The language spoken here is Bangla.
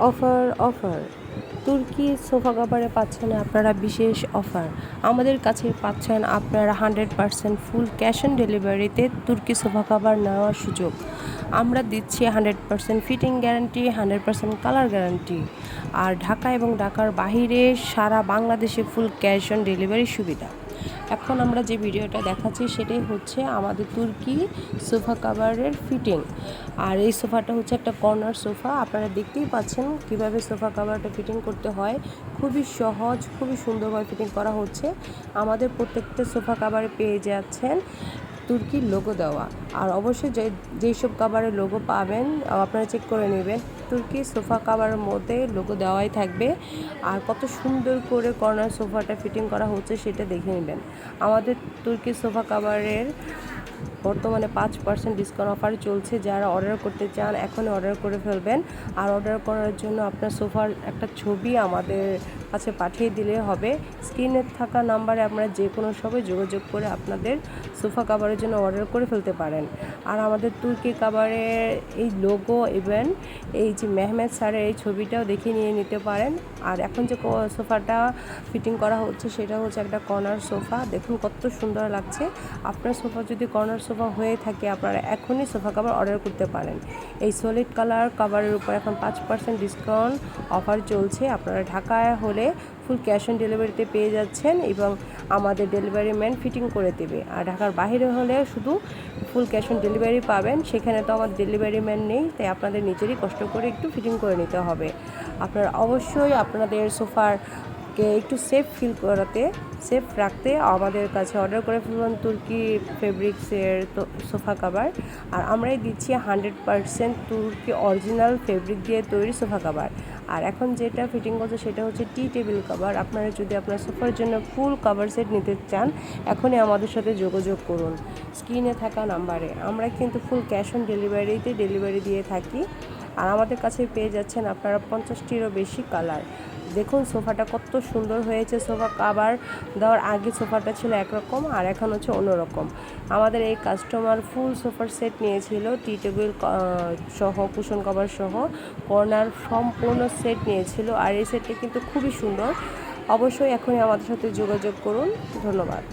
অফার অফার তুর্কি সোফা কাভারে পাচ্ছেন আপনারা বিশেষ অফার। আমাদের কাছে পাচ্ছেন আপনারা 100% ফুল ক্যাশ অন ডেলিভারিতে তুর্কি সোফা কাভার নেওয়ার সুযোগ। আমরা দিচ্ছি 100% ফিটিং গ্যারান্টি, 100% কালার গ্যারান্টি। আর ঢাকা এবং ঢাকার বাহিরে সারা বাংলাদেশে ফুল ক্যাশ অন ডেলিভারি সুবিধা। এখন আমরা যে ভিডিওটা দেখাচ্ছি সেটাই হচ্ছে আমাদের তুর্কি সোফা কাভারের ফিটিং। আর এই সোফাটা হচ্ছে একটা কর্নার সোফা। আপনারা দেখতেই পাচ্ছেন কিভাবে সোফা কাভারটা ফিটিং করতে হয়। খুবই সহজ, খুবই সুন্দরভাবে ফিটিং করা হচ্ছে। আমাদের প্রত্যেকটা সোফা কাভারে পেয়ে যাচ্ছেন তুর্কির লোগো দেওয়া। আর অবশ্যই যেসব কাভারের লোগো পাবেন আপনারা চেক করে নেবেন, তুর্কি সোফা কাভারের মধ্যে লোগো দেওয়াই থাকবে। আর কত সুন্দর করে কর্নার সোফাটা ফিটিং করা হচ্ছে সেটা দেখে নেবেন। আমাদের তুর্কি সোফা কাভারের বর্তমানে 5% ডিসকাউন্ট অফার চলছে। যারা অর্ডার করতে চান এখনই অর্ডার করে ফেলবেন। আর অর্ডার করার জন্য আপনার সোফার একটা ছবি আমাদের কাছে পাঠিয়ে দিলে হবে। স্ক্রিনে থাকা নাম্বারে আপনারা যে কোনো সময় যোগাযোগ করে আপনাদের সোফা কাভারের জন্য অর্ডার করে ফেলতে পারেন। আর আমাদের তুর্কি কাভারের এই লোগো এবং এই যে মেহমেদ স্যারের এই ছবিটাও দেখে নিয়ে নিতে পারেন। আর এখন যে সোফাটা ফিটিং করা হচ্ছে সেটা হচ্ছে একটা কর্নার সোফা। দেখুন কত সুন্দর লাগছে। আপনার সোফা যদি কর্নার সোফা হয়ে থাকে আপনারা এখনই সোফা কাভার অর্ডার করতে পারেন। এই সলিড কালার কাভারের উপর এখন 5% ডিসকাউন্ট অফার চলছে। আপনারা ঢাকায় হলে ফুল ক্যাশ অন ডেলিভারিতে পেয়ে যাচ্ছেন এবং আমাদের ডেলিভারি ম্যান ফিটিং করে দেবে। আর ঢাকার বাইরে হলে শুধু ফুল ক্যাশ অন ডেলিভারি পাবেন। সেখানে তো আমাদের ডেলিভারি ম্যান নেই, তাই আপনাদের নিজেরই কষ্ট করে একটু ফিটিং করে নিতে হবে। আপনারা অবশ্যই আপনাদের সোফারকে একটু সেফ রাখতে আমাদের কাছে অর্ডার করে ফেলুন তুর্কি ফেব্রিক্সের সোফা কাভার। আর আমরাই দিচ্ছি 100% তুর্কি অরিজিনাল ফেব্রিক দিয়ে তৈরি সোফা কাভার। আর এখন যেটা ফিটিং করছে সেটা হচ্ছে টি টেবিল কাভার। আপনারা যদি আপনার সোফার জন্য ফুল কাভার সেট নিতে চান এখনই আমাদের সাথে যোগাযোগ করুন স্ক্রিনে থাকা নাম্বারে। আমরা কিন্তু ফুল ক্যাশ অন ডেলিভারিতে ডেলিভারি দিয়ে থাকি। আর আমাদের কাছে পেয়ে যাচ্ছেন আপনারা 50টিরও বেশি কালার। দেখুন সোফাটা কত সুন্দর হয়েছে। সোফা কাভার দেওয়ার আগে সোফাটা ছিল একরকম আর এখন হচ্ছে অন্যরকম। আমাদের এই কাস্টমার ফুল সোফার সেট নিয়েছিল, টি টেবিল সহ, কুশন কভার সহ, কর্নার সম্পূর্ণ সেট নিয়েছিল। আর এই সেটটা কিন্তু খুবই সুন্দর। অবশ্যই এখনই আমাদের সাথে যোগাযোগ করুন। ধন্যবাদ।